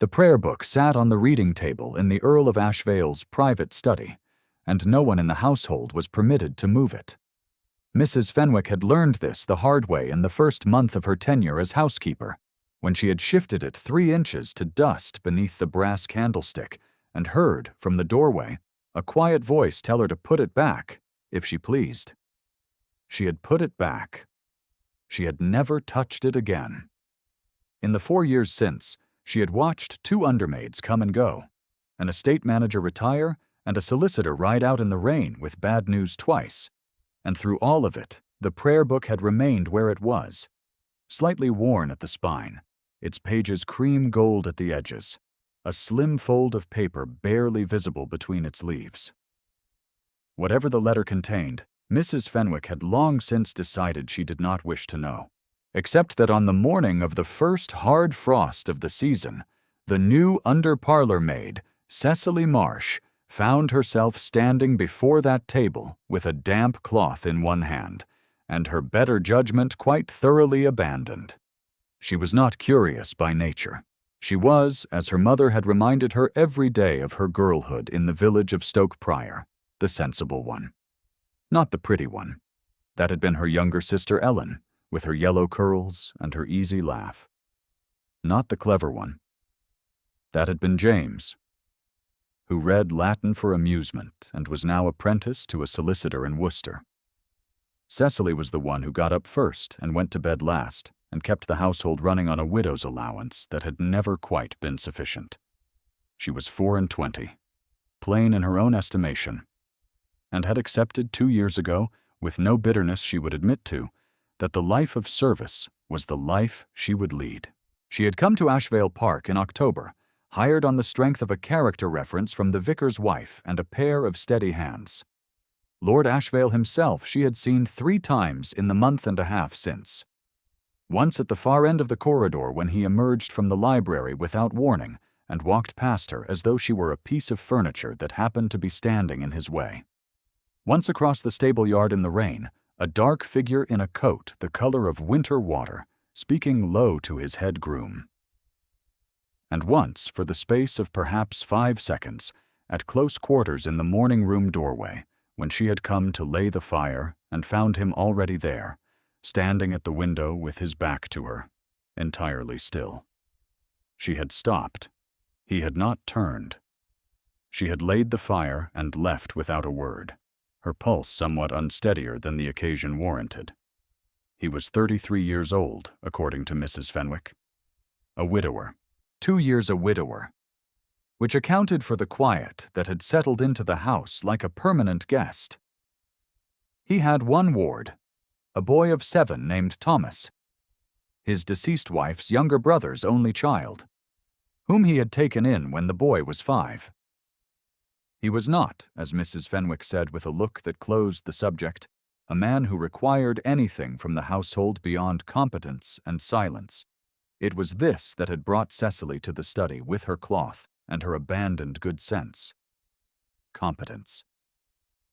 The prayer book sat on the reading table in the Earl of Ashvale's private study, and no one in the household was permitted to move it. Mrs. Fenwick had learned this the hard way in the first month of her tenure as housekeeper, when she had shifted it 3 inches to dust beneath the brass candlestick and heard, from the doorway, a quiet voice tell her to put it back, if she pleased. She had put it back. She had never touched it again. In the 4 years since, she had watched 2 undermaids come and go, an estate manager retire, and a solicitor ride out in the rain with bad news twice. And through all of it, the prayer book had remained where it was, slightly worn at the spine, its pages cream gold at the edges, a slim fold of paper barely visible between its leaves. Whatever the letter contained, Mrs. Fenwick had long since decided she did not wish to know, except that on the morning of the first hard frost of the season, the new under-parlor maid, Cecily Marsh, found herself standing before that table with a damp cloth in one hand, and her better judgment quite thoroughly abandoned. She was not curious by nature. She was, as her mother had reminded her every day of her girlhood in the village of Stoke Prior, the sensible one. Not the pretty one. That had been her younger sister Ellen, with her yellow curls and her easy laugh. Not the clever one. That had been James, who read Latin for amusement and was now apprenticed to a solicitor in Worcester. Cecily was the one who got up first and went to bed last, and kept the household running on a widow's allowance that had never quite been sufficient. She was 24, plain in her own estimation, and had accepted 2 years ago, with no bitterness she would admit to, that the life of service was the life she would lead. She had come to Ashvale Park in October, hired on the strength of a character reference from the vicar's wife and a pair of steady hands. Lord Ashvale himself she had seen 3 times in the month and a half since. Once at the far end of the corridor when he emerged from the library without warning and walked past her as though she were a piece of furniture that happened to be standing in his way. Once across the stable yard in the rain, a dark figure in a coat the color of winter water, speaking low to his head groom. And once, for the space of perhaps 5 seconds, at close quarters in the morning-room doorway, when she had come to lay the fire and found him already there, standing at the window with his back to her, entirely still. She had stopped. He had not turned. She had laid the fire and left without a word, her pulse somewhat unsteadier than the occasion warranted. He was 33 years old, according to Mrs. Fenwick. A widower. 2 years a widower, which accounted for the quiet that had settled into the house like a permanent guest. He had 1 ward, a boy of 7 named Thomas, his deceased wife's younger brother's only child, whom he had taken in when the boy was 5. He was not, as Mrs. Fenwick said with a look that closed the subject, a man who required anything from the household beyond competence and silence. It was this that had brought Cecily to the study with her cloth and her abandoned good sense. Competence.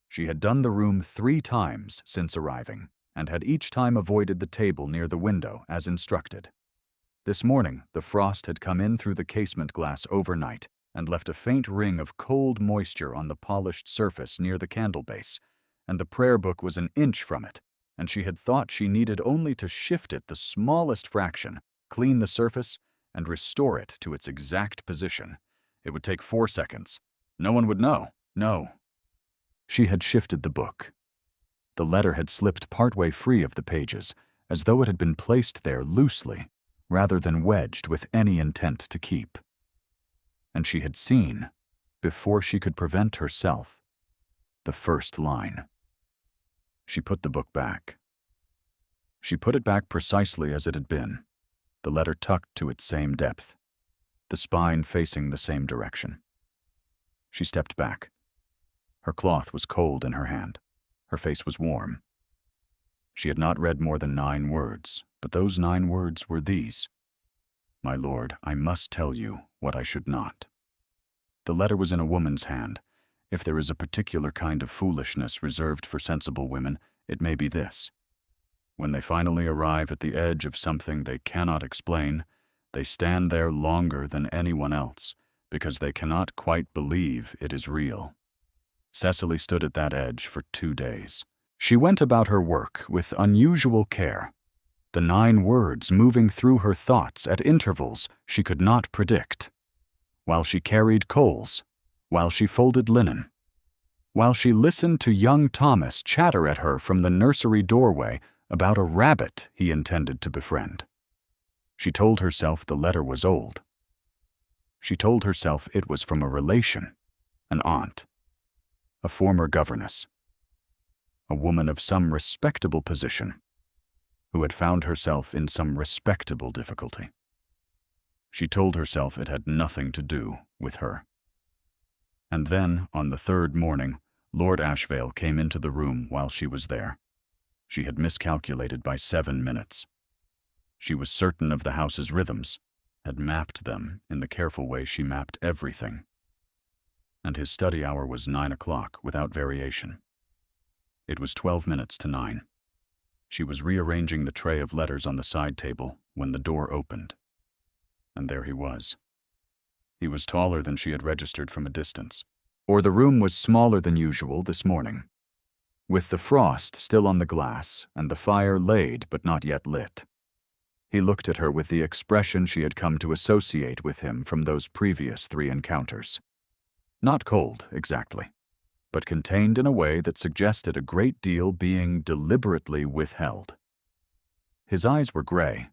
She had done the room 3 times since arriving, and had each time avoided the table near the window as instructed. This morning, the frost had come in through the casement glass overnight and left a faint ring of cold moisture on the polished surface near the candle base, and the prayer book was an inch from it, and she had thought she needed only to shift it the smallest fraction, clean the surface, and restore it to its exact position. It would take 4 seconds. No one would know. No. She had shifted the book. The letter had slipped partway free of the pages, as though it had been placed there loosely, rather than wedged with any intent to keep. And she had seen, before she could prevent herself, the first line. She put the book back. She put it back precisely as it had been, the letter tucked to its same depth, the spine facing the same direction. She stepped back. Her cloth was cold in her hand. Her face was warm. She had not read more than 9 words, but those 9 words were these: "My lord, I must tell you what I should not." The letter was in a woman's hand. If there is a particular kind of foolishness reserved for sensible women, it may be this. When they finally arrive at the edge of something they cannot explain, They stand there longer than anyone else because they cannot quite believe it is real. Cecily stood at that edge for 2 days. She went about her work with unusual care, the 9 words moving through her thoughts at intervals she could not predict. While she carried coals, while she folded linen, while she listened to young Thomas chatter at her from the nursery doorway about a rabbit he intended to befriend. She told herself the letter was old. She told herself it was from a relation, an aunt, a former governess, a woman of some respectable position, who had found herself in some respectable difficulty. She told herself it had nothing to do with her. And then, on the 3rd morning, Lord Ashvale came into the room while she was there. She had miscalculated by 7 minutes. She was certain of the house's rhythms, had mapped them in the careful way she mapped everything. And his study hour was 9 o'clock without variation. It was 12 minutes to 9. She was rearranging the tray of letters on the side table when the door opened. And there he was. He was taller than she had registered from a distance, or the room was smaller than usual this morning, with the frost still on the glass and the fire laid but not yet lit. He looked at her with the expression she had come to associate with him from those previous 3 encounters. Not cold, exactly, but contained in a way that suggested a great deal being deliberately withheld. His eyes were gray,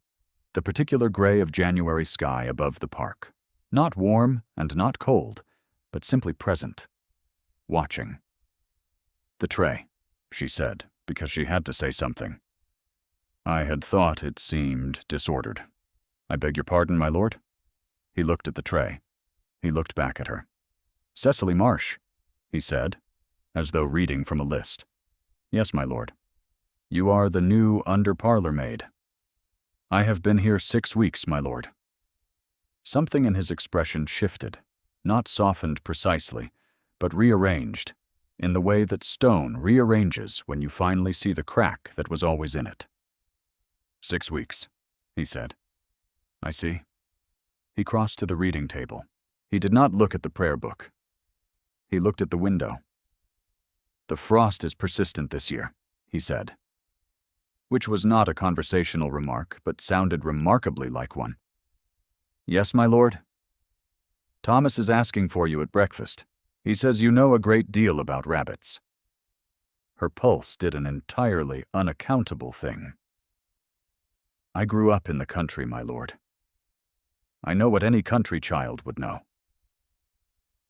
the particular gray of January sky above the park. Not warm and not cold, but simply present, watching. "The tray," she said, because she had to say something. "I had thought it seemed disordered. I beg your pardon, my lord?" He looked at the tray. He looked back at her. "Cecily Marsh," he said, as though reading from a list. "Yes, my lord. You are the new under-parlor maid." "I have been here 6 weeks, my lord." Something in his expression shifted, not softened precisely, but rearranged, in the way that stone rearranges when you finally see the crack that was always in it. "6 weeks," he said. "I see." He crossed to the reading table. He did not look at the prayer book. He looked at the window. "The frost is persistent this year," he said, which was not a conversational remark, but sounded remarkably like one. "Yes, my lord?" "Thomas is asking for you at breakfast. He says you know a great deal about rabbits." Her pulse did an entirely unaccountable thing. "I grew up in the country, my lord. I know what any country child would know."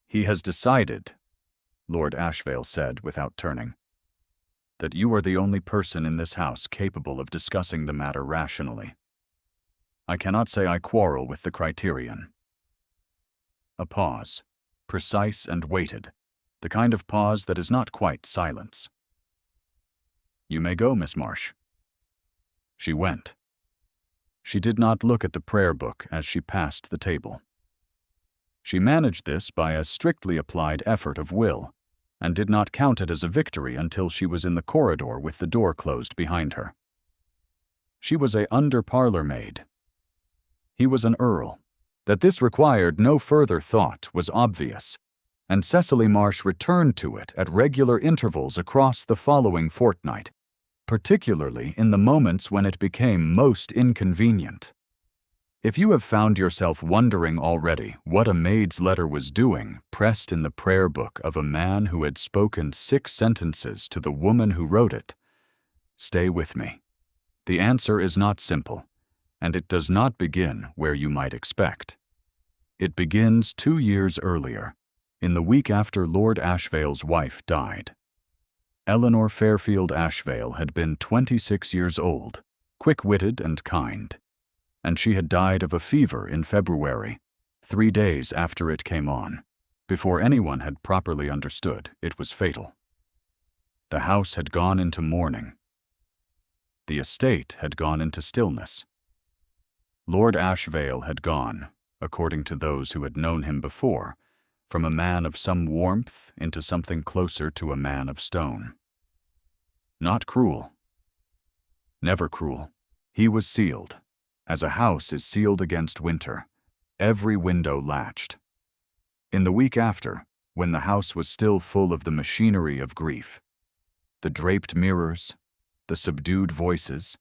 "He has decided," Lord Ashvale said without turning, "that you are the only person in this house capable of discussing the matter rationally. I cannot say I quarrel with the criterion." A pause, precise and weighted, the kind of pause that is not quite silence. "You may go, Miss Marsh." She went. She did not look at the prayer book as she passed the table. She managed this by a strictly applied effort of will, and did not count it as a victory until she was in the corridor with the door closed behind her. She was a under-parlor maid. He was an Earl. That this required no further thought was obvious, and Cecily Marsh returned to it at regular intervals across the following fortnight, particularly in the moments when it became most inconvenient. If you have found yourself wondering already what a maid's letter was doing pressed in the prayer book of a man who had spoken 6 sentences to the woman who wrote it, stay with me. The answer is not simple, and it does not begin where you might expect. It begins 2 years earlier, in the week after Lord Ashvale's wife died. Eleanor Fairfield Ashvale had been 26 years old, quick-witted and kind, and she had died of a fever in February, 3 days after it came on, before anyone had properly understood it was fatal. The house had gone into mourning. The estate had gone into stillness. Lord Ashvale had gone, according to those who had known him before, from a man of some warmth into something closer to a man of stone. Not cruel. Never cruel. He was sealed. As a house is sealed against winter, every window latched. In the week after, when the house was still full of the machinery of grief, the draped mirrors, the subdued voices,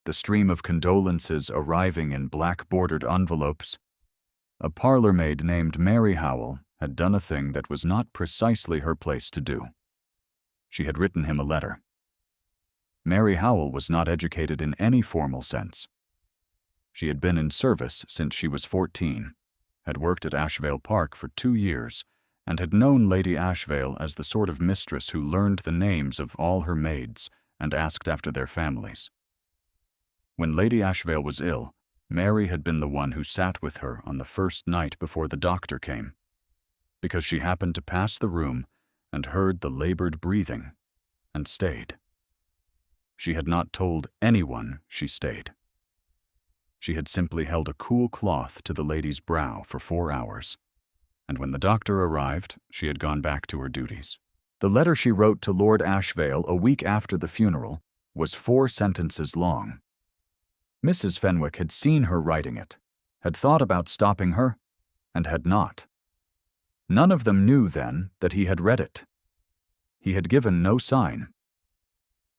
the stream of condolences arriving in black-bordered envelopes, a parlor maid named Mary Howell had done a thing that was not precisely her place to do. She had written him a letter. Mary Howell was not educated in any formal sense. She had been in service since she was 14, had worked at Ashvale Park for 2 years, and had known Lady Ashvale as the sort of mistress who learned the names of all her maids and asked after their families. When Lady Ashvale was ill, Mary had been the one who sat with her on the first night before the doctor came, because she happened to pass the room and heard the labored breathing, and stayed. She had not told anyone she stayed. She had simply held a cool cloth to the lady's brow for 4 hours, and when the doctor arrived, she had gone back to her duties. The letter she wrote to Lord Ashvale a week after the funeral was 4 sentences long. Mrs. Fenwick had seen her writing it, had thought about stopping her, and had not. None of them knew then that he had read it. He had given no sign.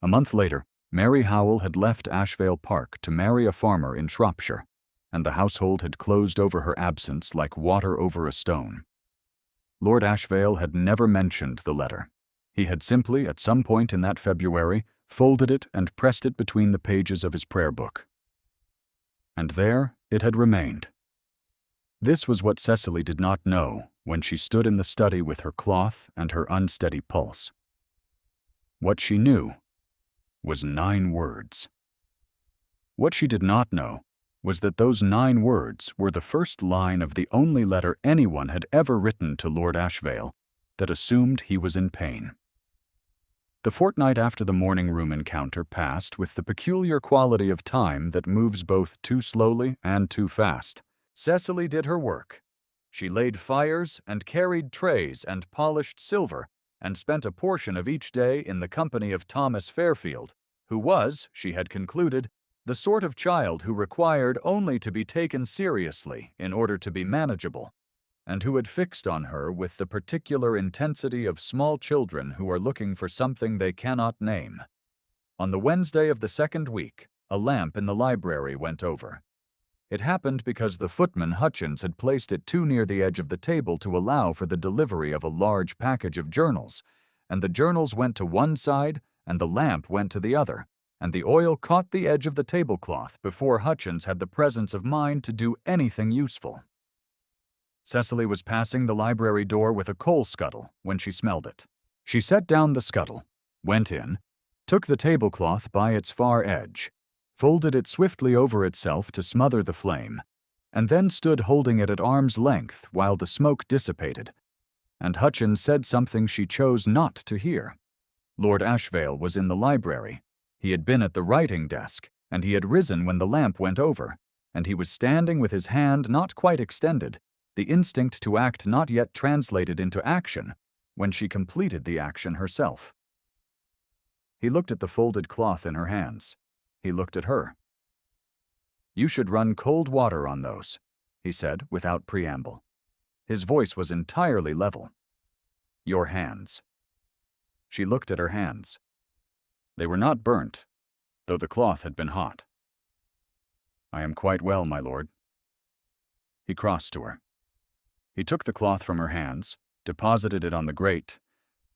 A month later, Mary Howell had left Ashvale Park to marry a farmer in Shropshire, and the household had closed over her absence like water over a stone. Lord Ashvale had never mentioned the letter. He had simply, at some point in that February, folded it and pressed it between the pages of his prayer book. And there it had remained. This was what Cecily did not know when she stood in the study with her cloth and her unsteady pulse. What she knew was 9 words. What she did not know was that those 9 words were the first line of the only letter anyone had ever written to Lord Ashvale that assumed he was in pain. The fortnight after the morning room encounter passed with the peculiar quality of time that moves both too slowly and too fast. Cecily did her work. She laid fires and carried trays and polished silver, and spent a portion of each day in the company of Thomas Fairfield, who was, she had concluded, the sort of child who required only to be taken seriously in order to be manageable, and who had fixed on her with the particular intensity of small children who are looking for something they cannot name. On the Wednesday of the 2nd week, a lamp in the library went over. It happened because the footman Hutchins had placed it too near the edge of the table to allow for the delivery of a large package of journals, and the journals went to one side and the lamp went to the other, and the oil caught the edge of the tablecloth before Hutchins had the presence of mind to do anything useful. Cecily was passing the library door with a coal scuttle when she smelled it. She set down the scuttle, went in, took the tablecloth by its far edge, folded it swiftly over itself to smother the flame, and then stood holding it at arm's length while the smoke dissipated, and Hutchins said something she chose not to hear. Lord Ashvale was in the library. He had been at the writing desk, and he had risen when the lamp went over, and he was standing with his hand not quite extended, the instinct to act not yet translated into action, when she completed the action herself. He looked at the folded cloth in her hands. He looked at her. "You should run cold water on those," he said without preamble. His voice was entirely level. "Your hands." She looked at her hands. They were not burnt, though the cloth had been hot. "I am quite well, my lord." He crossed to her. He took the cloth from her hands, deposited it on the grate,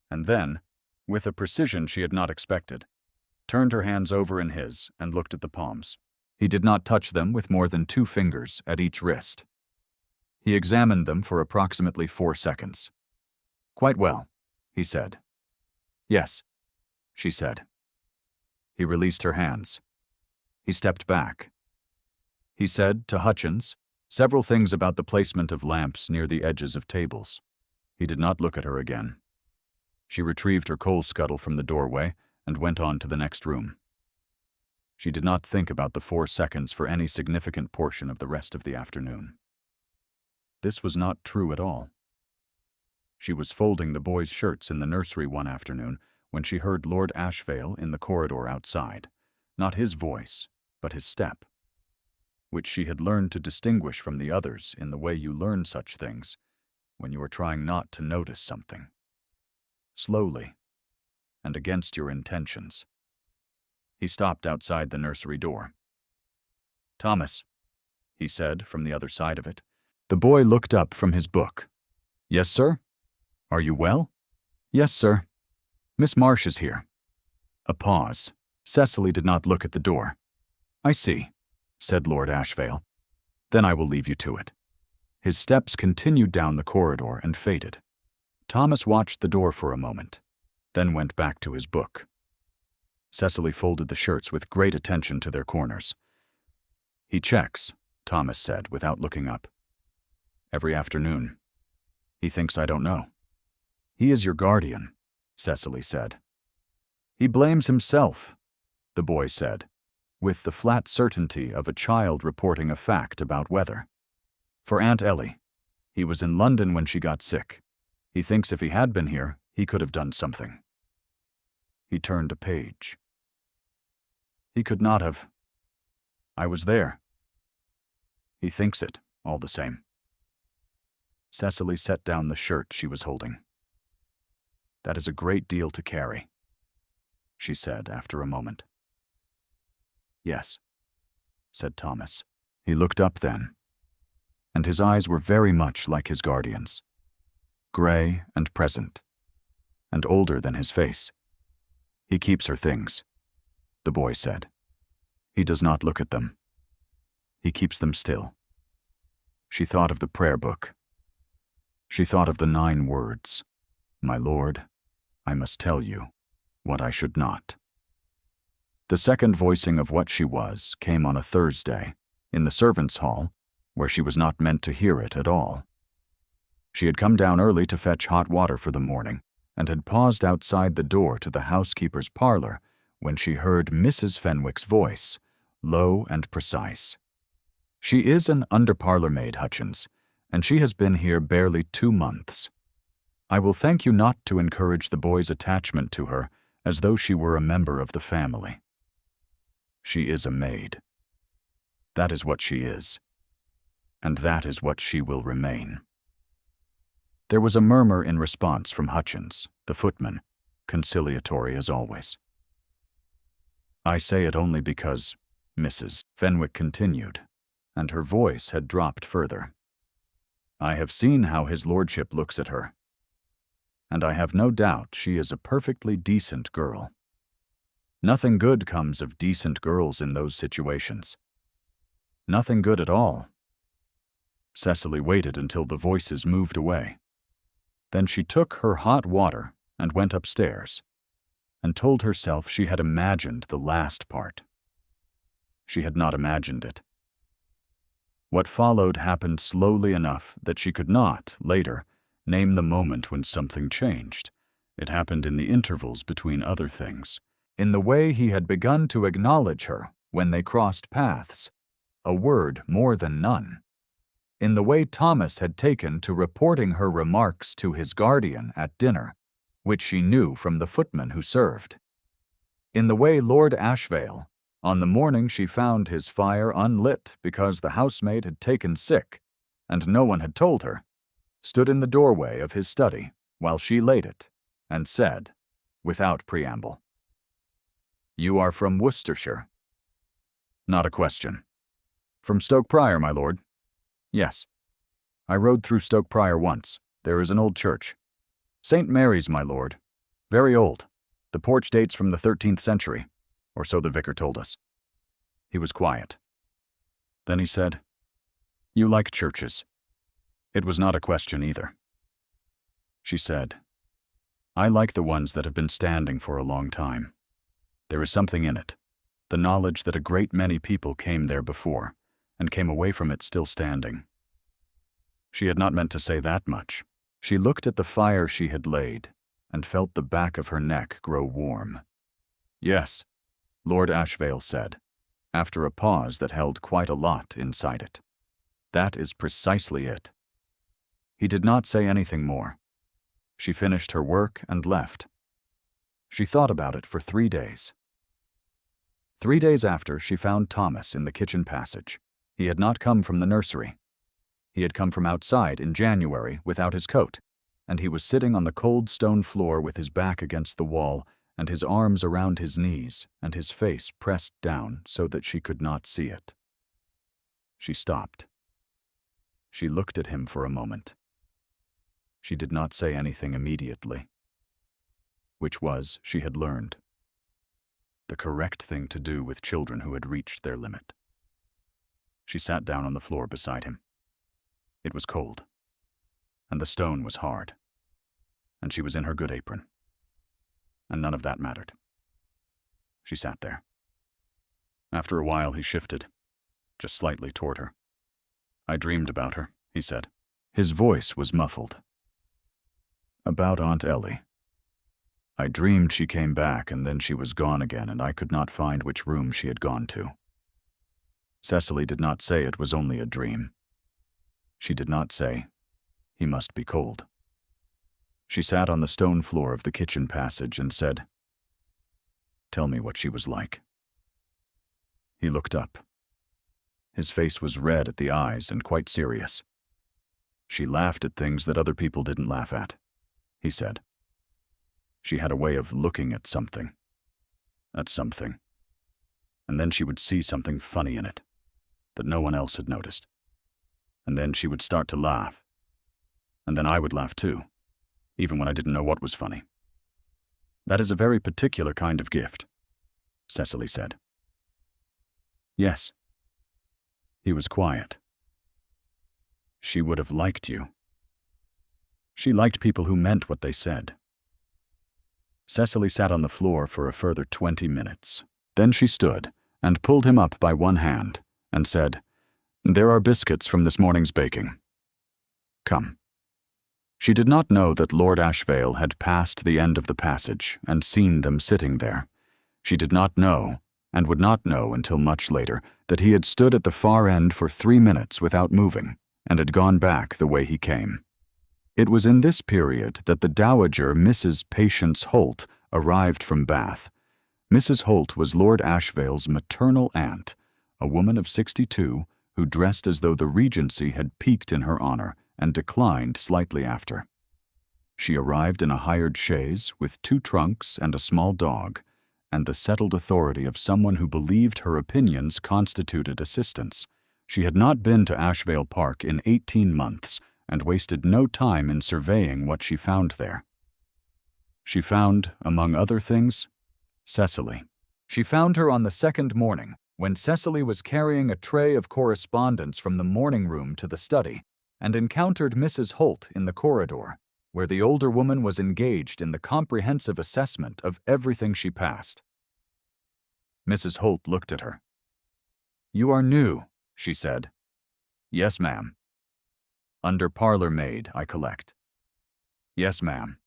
and then, with a precision she had not expected, turned her hands over in his and looked at the palms. He did not touch them with more than 2 fingers at each wrist. He examined them for approximately 4 seconds. "Quite well," he said. "Yes," she said. He released her hands. He stepped back. He said, to Hutchins, several things about the placement of lamps near the edges of tables. He did not look at her again. She retrieved her coal scuttle from the doorway and went on to the next room. She did not think about the 4 seconds for any significant portion of the rest of the afternoon. This was not true at all. She was folding the boys' shirts in the nursery one afternoon when she heard Lord Ashvale in the corridor outside, not his voice, but his step. which she had learned to distinguish from the others in the way you learn such things when you are trying not to notice something. Slowly, and against your intentions. He stopped outside the nursery door. "Thomas," he said from the other side of it. The boy looked up from his book. "Yes, sir? Are you well?" "Yes, sir. Miss Marsh is here." A pause. Cecily did not look at the door. "I see," said Lord Ashvale. "Then I will leave you to it." His steps continued down the corridor and faded. Thomas watched the door for a moment, then went back to his book. Cecily folded the shirts with great attention to their corners. "He checks," Thomas said without looking up. "Every afternoon. He thinks I don't know." "He is your guardian," Cecily said. "He blames himself," the boy said, with the flat certainty of a child reporting a fact about weather. "For Aunt Ellie. He was in London when she got sick. He thinks if he had been here, he could have done something." He turned a page. "He could not have. I was there. He thinks it, all the same." Cecily set down the shirt she was holding. "That is a great deal to carry," she said after a moment. "Yes," said Thomas. He looked up then, and his eyes were very much like his guardian's, gray and present, and older than his face. "He keeps her things," the boy said. "He does not look at them. He keeps them still." She thought of the prayer book. She thought of the 9 words, "My Lord, I must tell you what I should not." The second voicing of what she was came on a Thursday, in the servants' hall, where she was not meant to hear it at all. She had come down early to fetch hot water for the morning, and had paused outside the door to the housekeeper's parlor when she heard Mrs. Fenwick's voice, low and precise. "She is an under-parlor maid, Hutchins, and she has been here barely 2 months. I will thank you not to encourage the boy's attachment to her as though she were a member of the family. She is a maid. That is what she is, and that is what she will remain." There was a murmur in response from Hutchins, the footman, conciliatory as always. "I say it only because," Mrs. Fenwick continued, and her voice had dropped further, "I have seen how his lordship looks at her, and I have no doubt she is a perfectly decent girl. Nothing good comes of decent girls in those situations. Nothing good at all." Cecily waited until the voices moved away. Then she took her hot water and went upstairs, and told herself she had imagined the last part. She had not imagined it. What followed happened slowly enough that she could not, later, name the moment when something changed. It happened in the intervals between other things, in the way he had begun to acknowledge her when they crossed paths, a word more than none, in the way Thomas had taken to reporting her remarks to his guardian at dinner, which she knew from the footman who served, in the way Lord Ashvale, on the morning she found his fire unlit because the housemaid had taken sick, and no one had told her, stood in the doorway of his study while she laid it, and said, without preamble, "You are from Worcestershire?" "Not a question." "From Stoke Prior, my lord?" "Yes. I rode through Stoke Prior once. There is an old church. St. Mary's, my lord. Very old. The porch dates from the 13th century, or so the vicar told us." He was quiet. Then he said, "You like churches." It was not a question either. She said, "I like the ones that have been standing for a long time. There is something in it, the knowledge that a great many people came there before, and came away from it still standing." She had not meant to say that much. She looked at the fire she had laid, and felt the back of her neck grow warm. "Yes," Lord Ashvale said, after a pause that held quite a lot inside it. "That is precisely it." He did not say anything more. She finished her work and left. She thought about it for 3 days. 3 days after, she found Thomas in the kitchen passage. He had not come from the nursery. He had come from outside in January without his coat, and he was sitting on the cold stone floor with his back against the wall and his arms around his knees and his face pressed down so that she could not see it. She stopped. She looked at him for a moment. She did not say anything immediately, which was, she had learned, the correct thing to do with children who had reached their limit. She sat down on the floor beside him. It was cold, and the stone was hard, and she was in her good apron, and none of that mattered. She sat there. After a while, he shifted, just slightly toward her. "I dreamed about her," he said. His voice was muffled. "About Aunt Ellie. I dreamed she came back and then she was gone again and I could not find which room she had gone to. Cecily did not say it was only a dream. She did not say, 'He must be cold.' She sat on the stone floor of the kitchen passage and said, 'Tell me what she was like.' He looked up. His face was red at the eyes and quite serious. 'She laughed at things that other people didn't laugh at,' he said. 'She had a way of looking at something, and then she would see something funny in it that no one else had noticed. And then she would start to laugh, and then I would laugh too, even when I didn't know what was funny. That is a very particular kind of gift,' Cecily said. 'Yes.' He was quiet. 'She would have liked you.' She liked people who meant what they said. Cecily sat on the floor for a further 20 minutes. Then she stood and pulled him up by one hand and said, 'There are biscuits from this morning's baking. Come.' She did not know that Lord Ashvale had passed the end of the passage and seen them sitting there. She did not know, and would not know until much later, that he had stood at the far end for 3 minutes without moving and had gone back the way he came. It was in this period that the Dowager Mrs. Patience Holt arrived from Bath. Mrs. Holt was Lord Ashvale's maternal aunt, a woman of 62 who dressed as though the Regency had peaked in her honor and declined slightly after. She arrived in a hired chaise with 2 trunks and a small dog, and the settled authority of someone who believed her opinions constituted assistance. She had not been to Ashvale Park in 18 months and wasted no time in surveying what she found there. She found, among other things, Cecily. She found her on the second morning, when Cecily was carrying a tray of correspondence from the morning room to the study, and encountered Mrs. Holt in the corridor, where the older woman was engaged in the comprehensive assessment of everything she passed. Mrs. Holt looked at her. "You are new," she said. "Yes, ma'am." "Under parlor maid, I collect." "Yes, ma'am."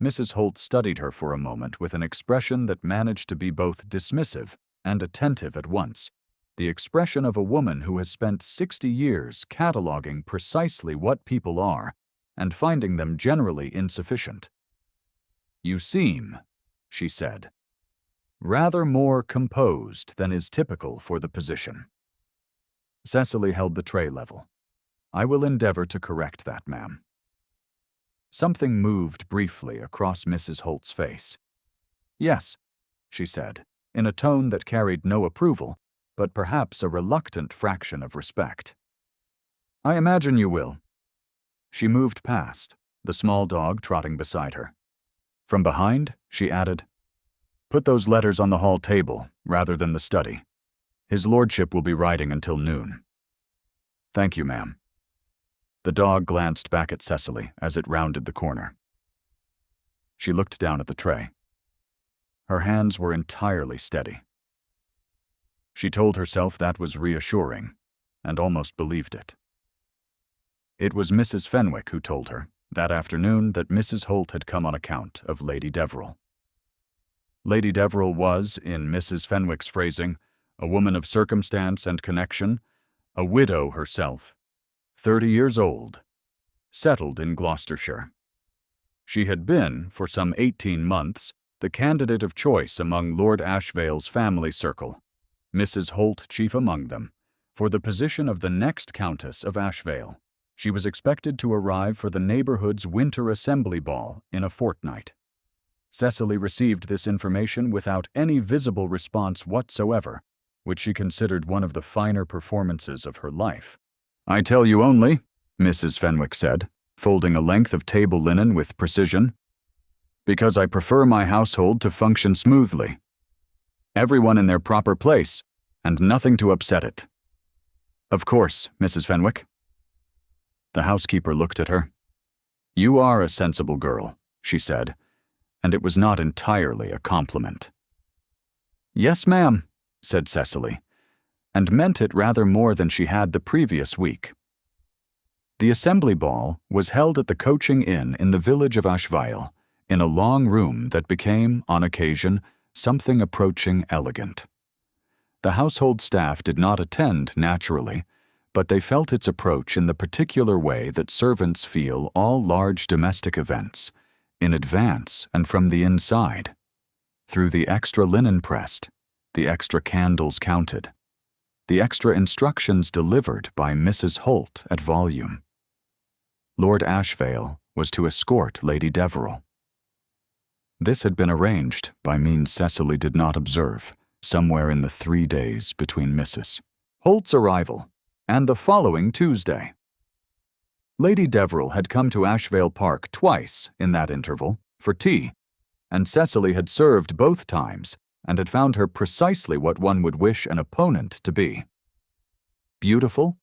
Mrs. Holt studied her for a moment with an expression that managed to be both dismissive and attentive at once, the expression of a woman who has spent 60 years cataloging precisely what people are and finding them generally insufficient. "You seem," she said, "rather more composed than is typical for the position." Cecily held the tray level. "I will endeavor to correct that, ma'am." Something moved briefly across Mrs. Holt's face. "Yes," she said, in a tone that carried no approval, but perhaps a reluctant fraction of respect. "I imagine you will." She moved past, the small dog trotting beside her. From behind, she added, "Put those letters on the hall table, rather than the study. His lordship will be writing until noon." "Thank you, ma'am." The dog glanced back at Cecily as it rounded the corner. She looked down at the tray. Her hands were entirely steady. She told herself that was reassuring, and almost believed it. It was Mrs. Fenwick who told her, that afternoon, that Mrs. Holt had come on account of Lady Deverell. Lady Deverell was, in Mrs. Fenwick's phrasing, a woman of circumstance and connection, a widow herself, 30 years old, settled in Gloucestershire. She had been, for some 18 months, the candidate of choice among Lord Ashvale's family circle, Mrs. Holt chief among them, for the position of the next Countess of Ashvale. She was expected to arrive for the neighborhood's winter assembly ball in a fortnight. Cecily received this information without any visible response whatsoever, which she considered one of the finer performances of her life. "I tell you only," Mrs. Fenwick said, folding a length of table linen with precision, "because I prefer my household to function smoothly. Everyone in their proper place, and nothing to upset it." "Of course, Mrs. Fenwick." The housekeeper looked at her. "You are a sensible girl," she said, and it was not entirely a compliment. "Yes, ma'am," said Cecily, and meant it rather more than she had the previous week. The assembly ball was held at the Coaching Inn in the village of Ashvale, in a long room that became, on occasion, something approaching elegant. The household staff did not attend, naturally, but they felt its approach in the particular way that servants feel all large domestic events, in advance and from the inside, through the extra linen pressed, the extra candles counted, the extra instructions delivered by Mrs. Holt at volume. Lord Ashvale was to escort Lady Deverell. This had been arranged by means Cecily did not observe, somewhere in the 3 days between Mrs. Holt's arrival and the following Tuesday. Lady Deverell had come to Ashvale Park twice in that interval for tea, and Cecily had served both times and had found her precisely what one would wish an opponent to be: beautiful,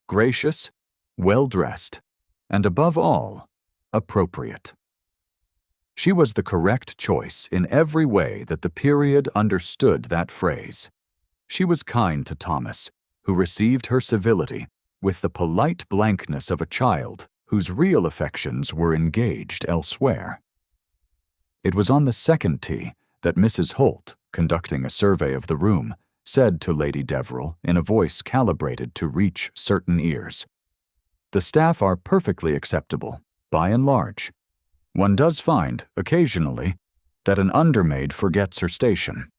gracious, well-dressed, and above all, appropriate. She was the correct choice in every way that the period understood that phrase. She was kind to Thomas, who received her civility with the polite blankness of a child whose real affections were engaged elsewhere. It was on the second tea that Mrs. Holt, conducting a survey of the room, said to Lady Deverell in a voice calibrated to reach certain ears, "The staff are perfectly acceptable, by and large. One does find, occasionally, that an undermaid forgets her station.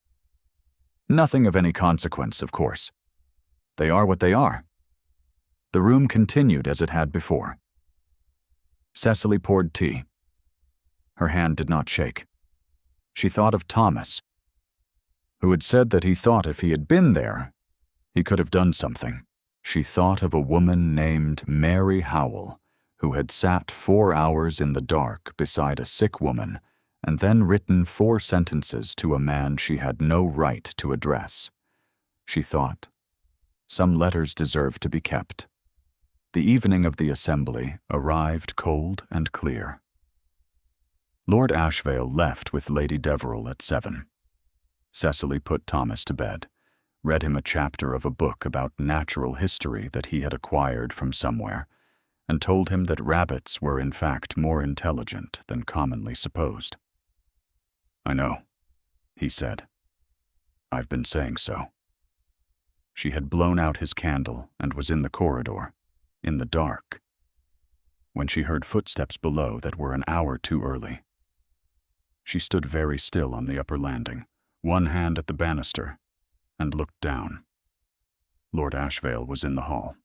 Nothing of any consequence, of course. They are what they are." The room continued as it had before. Cecily poured tea. Her hand did not shake. She thought of Thomas, who had said that he thought if he had been there, he could have done something. She thought of a woman named Mary Howell, who had sat 4 hours in the dark beside a sick woman and then written 4 sentences to a man she had no right to address. She thought, some letters deserve to be kept. The evening of the assembly arrived cold and clear. Lord Ashvale left with Lady Deverell at 7. Cecily put Thomas to bed, read him a chapter of a book about natural history that he had acquired from somewhere, and told him that rabbits were in fact more intelligent than commonly supposed. "I know," he said. "I've been saying so." She had blown out his candle and was in the corridor, in the dark, when she heard footsteps below that were an hour too early. She stood very still on the upper landing, one hand at the banister, and looked down. Lord Ashvale was in the hall.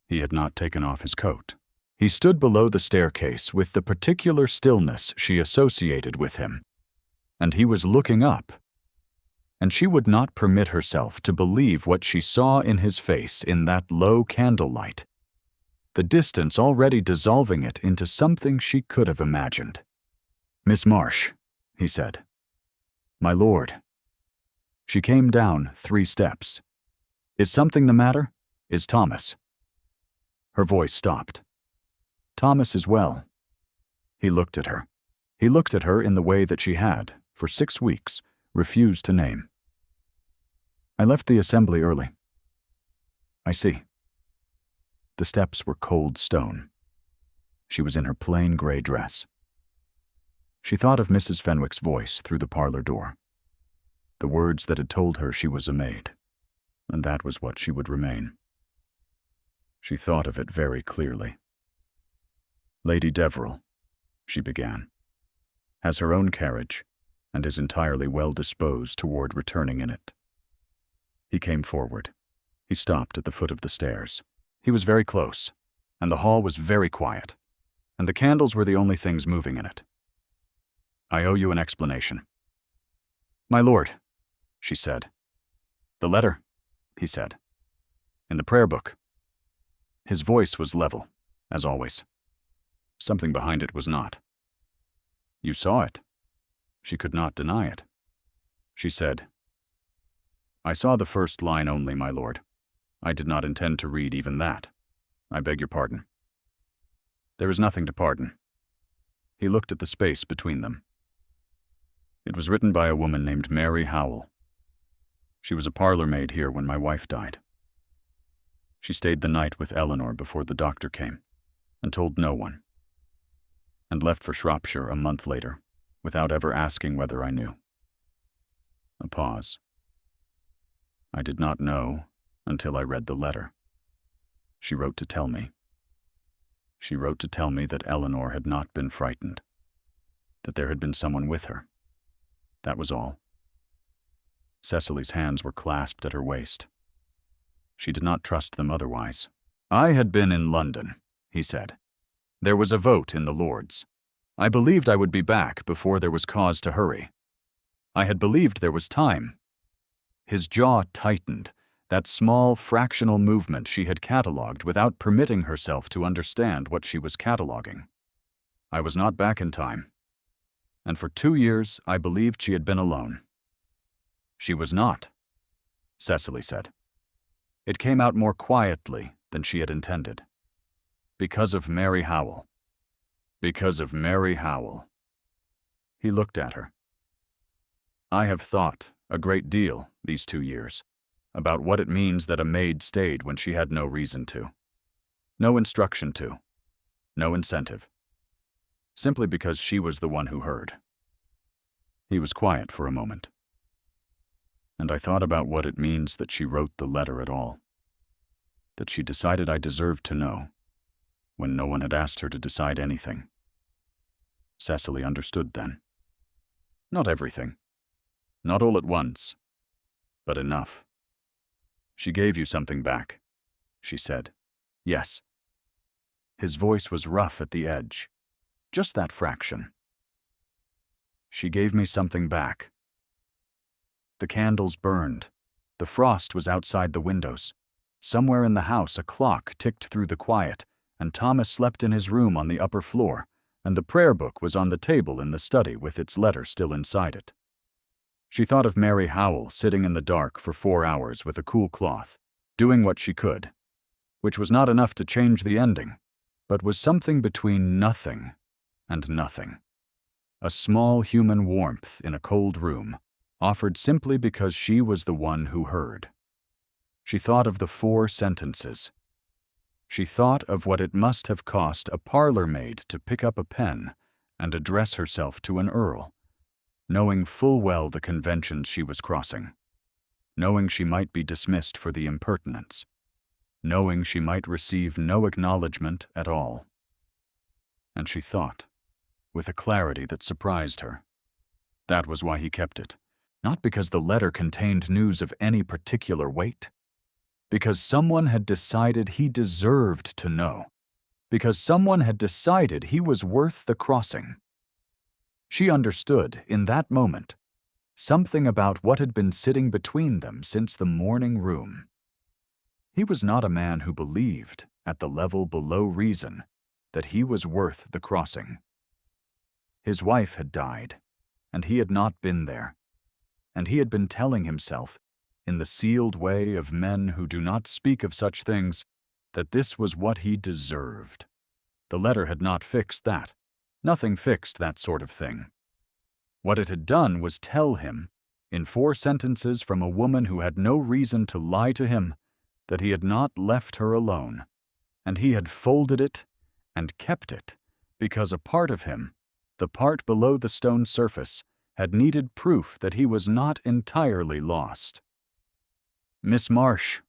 He had not taken off his coat. He stood below the staircase with the particular stillness she associated with him, and he was looking up, and she would not permit herself to believe what she saw in his face in that low candlelight, the distance already dissolving it into something she could have imagined. "Miss Marsh," he said. "My lord." She came down 3 steps. "Is something the matter? Is Thomas?" Her voice stopped. "Thomas is well." He looked at her. He looked at her in the way that she had, for 6 weeks, refused to name. "I left the assembly early." "I see." The steps were cold stone. She was in her plain gray dress. She thought of Mrs. Fenwick's voice through the parlor door, the words that had told her she was a maid, and that was what she would remain. She thought of it very clearly. "Lady Deverell," she began, "has her own carriage and is entirely well disposed toward returning in it." He came forward. He stopped at the foot of the stairs. He was very close, and the hall was very quiet, and the candles were the only things moving in it. "I owe you an explanation." "My lord," she said. "The letter," he said. "In the prayer book." His voice was level, as always. Something behind it was not. "You saw it." She could not deny it. She said, "I saw the first line only, my lord. I did not intend to read even that. I beg your pardon." "There is nothing to pardon." He looked at the space between them. "It was written by a woman named Mary Howell. She was a parlor maid here when my wife died. She stayed the night with Eleanor before the doctor came, and told no one, and left for Shropshire a month later, without ever asking whether I knew." A pause. "I did not know until I read the letter. She wrote to tell me. She wrote to tell me that Eleanor had not been frightened, that there had been someone with her. That was all." Cecily's hands were clasped at her waist. She did not trust them otherwise. "I had been in London," he said. "There was a vote in the Lords. I believed I would be back before there was cause to hurry. I had believed there was time." His jaw tightened, that small, fractional movement she had catalogued without permitting herself to understand what she was cataloguing. "I was not back in time. And for 2 years I believed she had been alone." "She was not," Cecily said. It came out more quietly than she had intended. "Because of Mary Howell. Because of Mary Howell." He looked at her. "I have thought a great deal these 2 years about what it means that a maid stayed when she had no reason to, no instruction to, no incentive, simply because she was the one who heard." He was quiet for a moment. "And I thought about what it means that she wrote the letter at all, that she decided I deserved to know, when no one had asked her to decide anything." Cecily understood then. Not everything, not all at once, but enough. "She gave you something back," she said. "Yes." His voice was rough at the edge, just that fraction. "She gave me something back." The candles burned. The frost was outside the windows. Somewhere in the house a clock ticked through the quiet, and Thomas slept in his room on the upper floor, and the prayer book was on the table in the study with its letter still inside it. She thought of Mary Howell sitting in the dark for 4 hours with a cool cloth, doing what she could, which was not enough to change the ending, but was something between nothing and nothing. A small human warmth in a cold room, offered simply because she was the one who heard. She thought of the 4 sentences. She thought of what it must have cost a parlor maid to pick up a pen and address herself to an earl, knowing full well the conventions she was crossing, knowing she might be dismissed for the impertinence, knowing she might receive no acknowledgement at all. And she thought, with a clarity that surprised her. That was why he kept it. Not because the letter contained news of any particular weight. Because someone had decided he deserved to know. Because someone had decided he was worth the crossing. She understood, in that moment, something about what had been sitting between them since the morning room. He was not a man who believed, at the level below reason, that he was worth the crossing. His wife had died, and he had not been there. And he had been telling himself, in the sealed way of men who do not speak of such things, that this was what he deserved. The letter had not fixed that. Nothing fixed that sort of thing. What it had done was tell him, in 4 sentences from a woman who had no reason to lie to him, that he had not left her alone, and he had folded it and kept it because a part of him, the part below the stone surface, had needed proof that he was not entirely lost. "Miss Marsh,"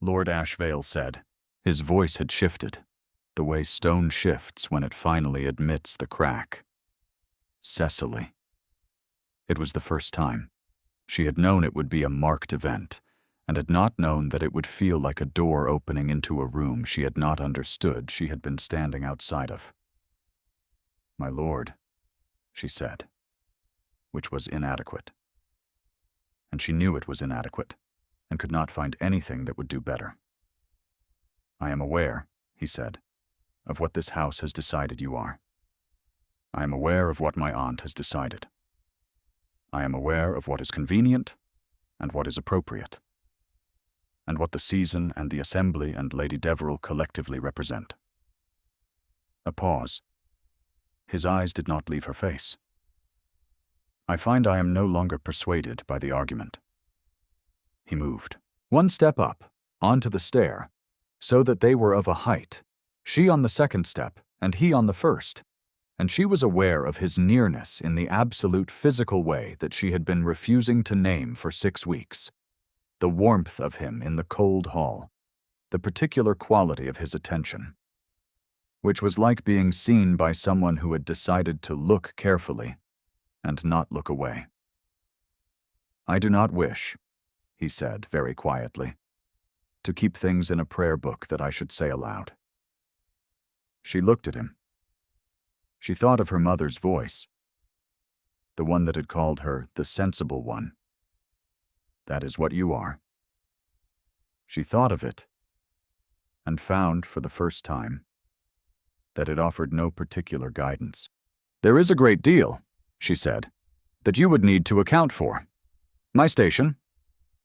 Lord Ashvale said. His voice had shifted, the way stone shifts when it finally admits the crack. Cecily. It was the first time. She had known it would be a marked event, and had not known that it would feel like a door opening into a room she had not understood she had been standing outside of. "My lord," she said, which was inadequate. And she knew it was inadequate, and could not find anything that would do better. "I am aware," he said, "of what this house has decided you are. I am aware of what my aunt has decided. I am aware of what is convenient and what is appropriate, and what the season and the assembly and Lady Deverell collectively represent." A pause. His eyes did not leave her face. "I find I am no longer persuaded by the argument." He moved one step up, onto the stair, so that they were of a height, she on the second step and he on the first, and she was aware of his nearness in the absolute physical way that she had been refusing to name for 6 weeks. The warmth of him in the cold hall, the particular quality of his attention, which was like being seen by someone who had decided to look carefully and not look away. "I do not wish," he said very quietly, "to keep things in a prayer book that I should say aloud." She looked at him. She thought of her mother's voice, the one that had called her the sensible one. "That is what you are." She thought of it, and found for the first time that it offered no particular guidance. "There is a great deal," she said, "that you would need to account for. My station,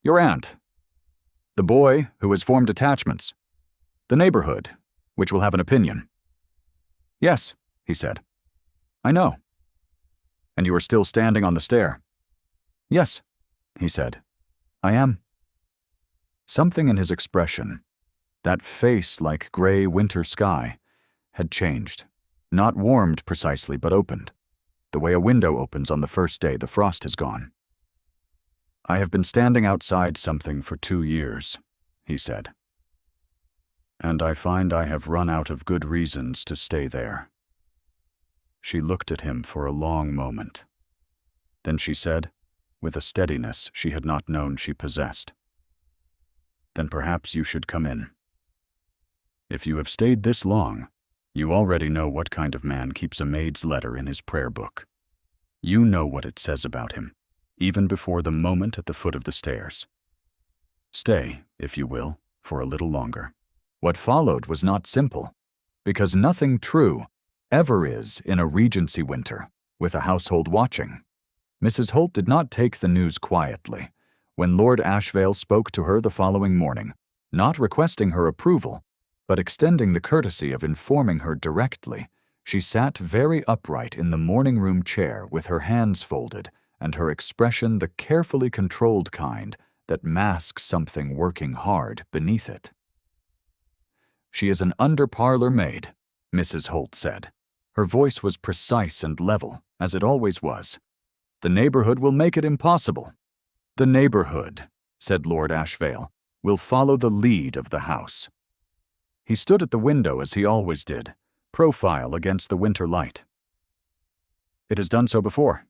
your aunt, the boy who has formed attachments, the neighborhood, which will have an opinion." "Yes," he said. "I know." "And you are still standing on the stair?" "Yes," he said. "I am." Something in his expression, that face like gray winter sky, had changed, not warmed precisely, but opened, the way a window opens on the first day the frost has gone. "I have been standing outside something for 2 years, he said. "And I find I have run out of good reasons to stay there." She looked at him for a long moment. Then she said, with a steadiness she had not known she possessed, "Then perhaps you should come in. If you have stayed this long, you already know what kind of man keeps a maid's letter in his prayer book. You know what it says about him, even before the moment at the foot of the stairs. Stay, if you will, for a little longer." What followed was not simple, because nothing true ever is in a Regency winter, with a household watching. Mrs. Holt did not take the news quietly. When Lord Ashvale spoke to her the following morning, not requesting her approval, but extending the courtesy of informing her directly, she sat very upright in the morning-room chair with her hands folded and her expression the carefully controlled kind that masks something working hard beneath it. "She is an under-parlor maid," Mrs. Holt said. Her voice was precise and level, as it always was. "The neighborhood will make it impossible." "The neighborhood," said Lord Ashvale, "will follow the lead of the house." He stood at the window as he always did, profile against the winter light. "It has done so before."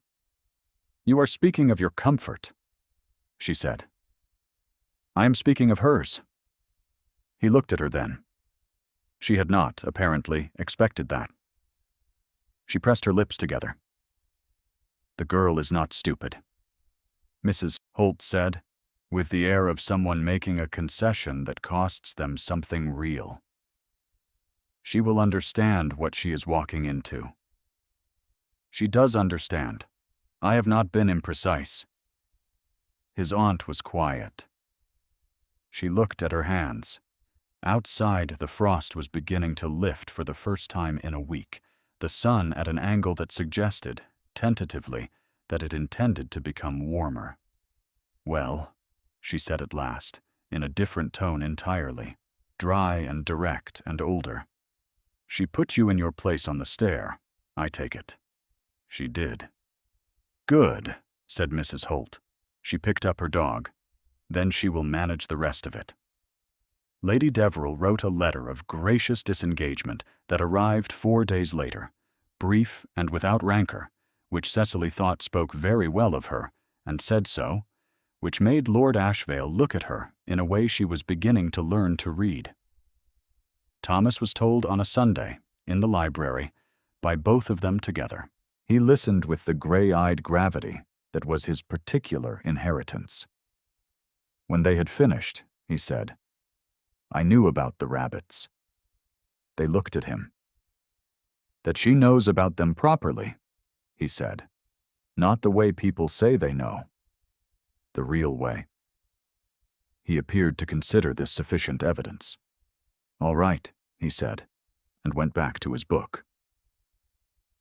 "You are speaking of your comfort," she said. "I am speaking of hers." He looked at her then. She had not, apparently, expected that. She pressed her lips together. "The girl is not stupid," Mrs. Holt said, with the air of someone making a concession that costs them something real. "She will understand what she is walking into." "She does understand. I have not been imprecise." His aunt was quiet. She looked at her hands. Outside, the frost was beginning to lift for the first time in a week, the sun at an angle that suggested, tentatively, that it intended to become warmer. "Well," she said at last, in a different tone entirely, dry and direct and older. "She put you in your place on the stair, I take it." "She did." "Good," said Mrs. Holt. She picked up her dog. "Then she will manage the rest of it." Lady Deverell wrote a letter of gracious disengagement that arrived 4 days later, brief and without rancor, which Cecily thought spoke very well of her, and said so, which made Lord Ashvale look at her in a way she was beginning to learn to read. Thomas was told on a Sunday, in the library, by both of them together. He listened with the gray-eyed gravity that was his particular inheritance. When they had finished, he said, "I knew about the rabbits." They looked at him. "That she knows about them properly," he said. "Not the way people say they know. The real way." He appeared to consider this sufficient evidence. "All right," he said, and went back to his book.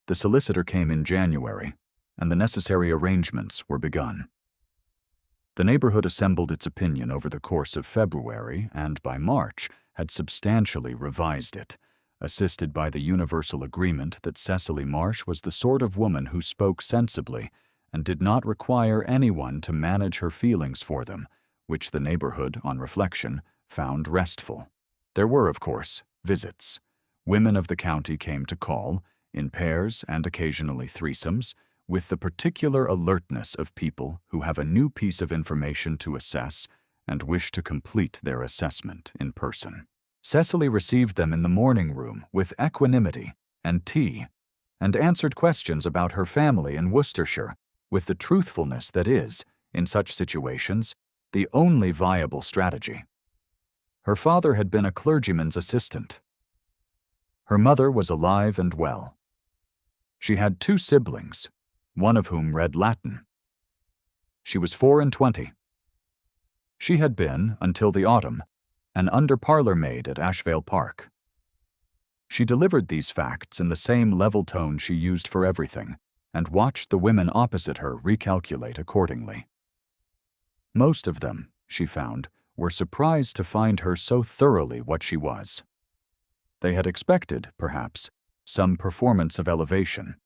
The solicitor came in January, and the necessary arrangements were begun. The neighborhood assembled its opinion over the course of February, and by March had substantially revised it, assisted by the universal agreement that Cecily Marsh was the sort of woman who spoke sensibly and did not require anyone to manage her feelings for them, which the neighborhood, on reflection, found restful. There were, of course, visits. Women of the county came to call, in pairs and occasionally threesomes, with the particular alertness of people who have a new piece of information to assess and wish to complete their assessment in person. Cecily received them in the morning room with equanimity and tea, and answered questions about her family in Worcestershire with the truthfulness that is, in such situations, the only viable strategy. Her father had been a clergyman's assistant. Her mother was alive and well. She had 2 siblings, one of whom read Latin. She was 24. She had been, until the autumn, an under-parlor maid at Ashvale Park. She delivered these facts in the same level tone she used for everything, and watched the women opposite her recalculate accordingly. Most of them, she found, were surprised to find her so thoroughly what she was. They had expected, perhaps, some performance of elevation,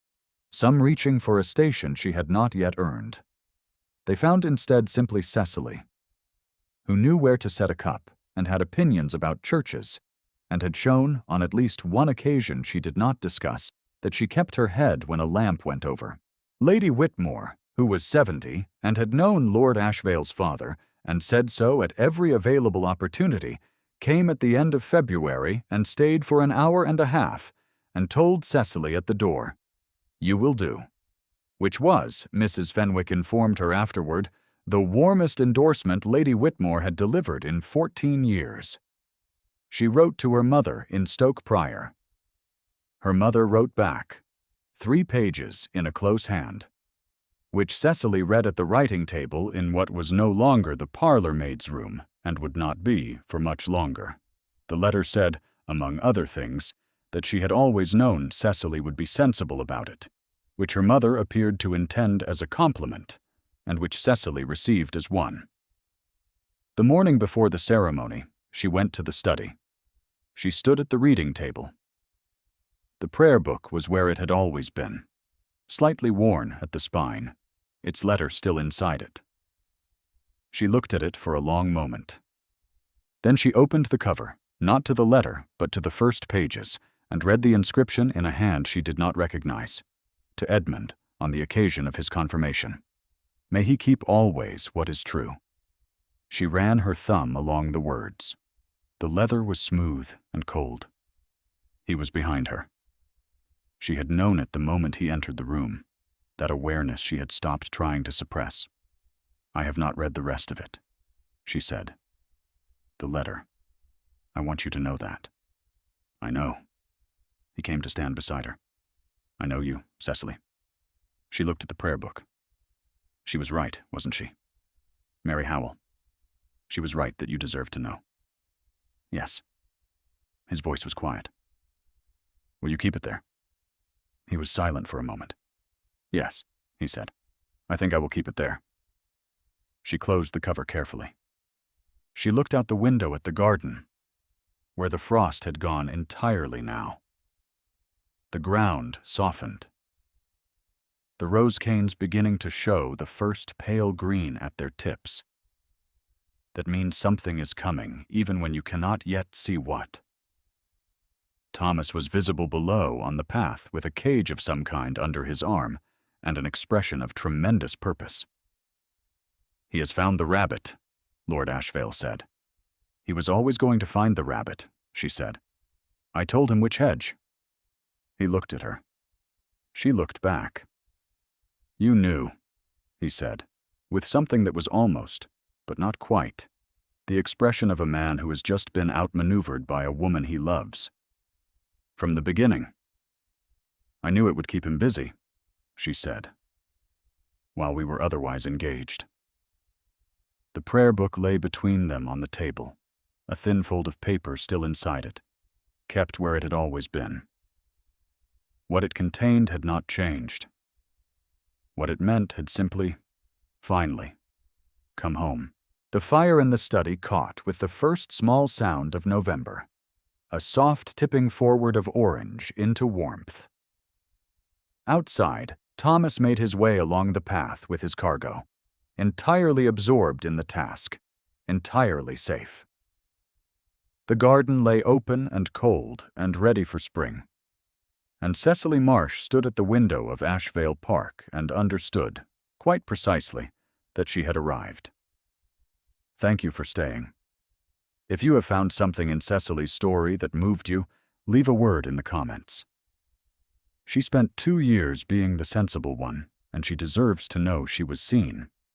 some reaching for a station she had not yet earned. They found instead simply Cecily, who knew where to set a cup and had opinions about churches, and had shown, on at least one occasion she did not discuss, that she kept her head when a lamp went over. Lady Whitmore, who was 70 and had known Lord Ashvale's father, and said so at every available opportunity, came at the end of February and stayed for an hour and a half, and told Cecily at the door, "You will do," which was, Mrs. Fenwick informed her afterward, the warmest endorsement Lady Whitmore had delivered in 14 years. She wrote to her mother in Stoke Prior. Her mother wrote back, 3 pages in a close hand, which Cecily read at the writing table in what was no longer the parlor-maid's room, and would not be for much longer. The letter said, among other things, that she had always known Cecily would be sensible about it, which her mother appeared to intend as a compliment, and which Cecily received as one. The morning before the ceremony, she went to the study. She stood at the reading table. The prayer book was where it had always been, slightly worn at the spine, its letter still inside it. She looked at it for a long moment. Then she opened the cover, not to the letter, but to the first pages, and read the inscription in a hand she did not recognize, to Edmund on the occasion of his confirmation. May he keep always what is true. She ran her thumb along the words. The leather was smooth and cold. He was behind her. She had known it the moment he entered the room, that awareness she had stopped trying to suppress. "I have not read the rest of it," she said. "The letter. I want you to know that." "I know." He came to stand beside her. "I know you, Cecily." She looked at the prayer book. She was right, wasn't she? Mary Howell. She was right that you deserved to know. Yes. His voice was quiet. "Will you keep it there?" He was silent for a moment. "Yes," he said. "I think I will keep it there." She closed the cover carefully. She looked out the window at the garden, where the frost had gone entirely now. The ground softened. The rose canes beginning to show the first pale green at their tips. That means something is coming, even when you cannot yet see what. Thomas was visible below on the path with a cage of some kind under his arm and an expression of tremendous purpose. He has found the rabbit, Lord Ashvale said. He was always going to find the rabbit, she said. I told him which hedge. He looked at her. She looked back. You knew, he said, with something that was almost, but not quite, the expression of a man who has just been outmaneuvered by a woman he loves. From the beginning. I knew it would keep him busy, she said, while we were otherwise engaged. The prayer book lay between them on the table, a thin fold of paper still inside it, kept where it had always been. What it contained had not changed. What it meant had simply, finally, come home. The fire in the study caught with the first small sound of November, a soft tipping forward of orange into warmth. Outside, Thomas made his way along the path with his cargo, entirely absorbed in the task, entirely safe. The garden lay open and cold and ready for spring, and Cecily Marsh stood at the window of Ashvale Park and understood, quite precisely, that she had arrived. Thank you for staying. If you have found something in Cecily's story that moved you, leave a word in the comments. She spent 2 years being the sensible one, and she deserves to know she was seen.